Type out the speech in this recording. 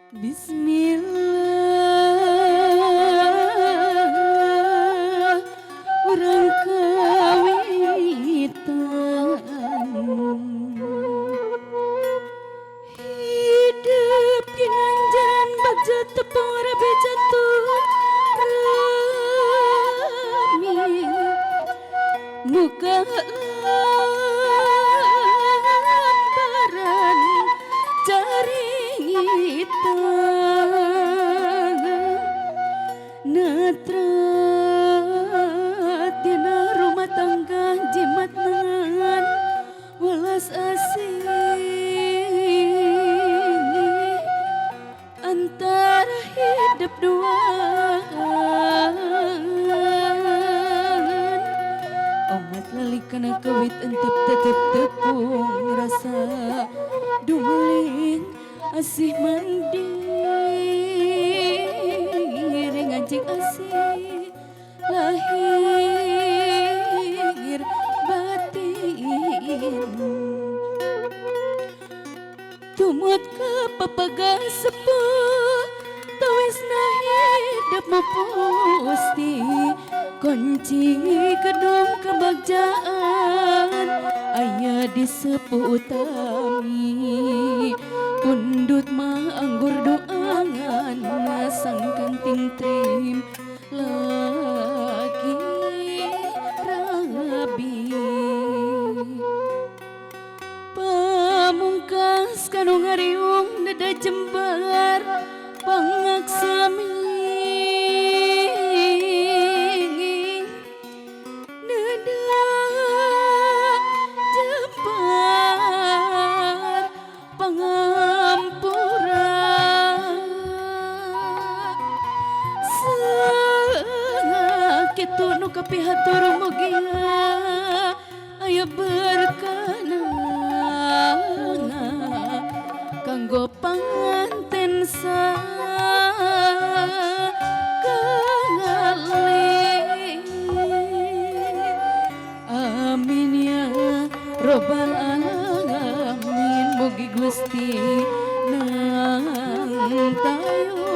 Bismillah urang kawitan hidup ginanjaran bagja tepung rabe jatuh rami muka lambaran jaring hitam netra dina rumah tangga jimat nengan welas asih antara hidup duaan omat lali kana kawit entep tetep tepung rasa dumeling asih mandiri ngajik asih lahir batin tumut ke papagang sepuh tawis na hidup mo pusti kunci gedung kebagjaan ayah di sepuh utami pundut mah anggur doangan sangkan ting-trim lagi rabi pamungkas kanu ngariung nada jembar pangaksami nada jembar pangampura sakitu nu kapihatur mugia aya berkana kanggo panganten sakalih amin ya robbal alamin mugi Gusti nang tayo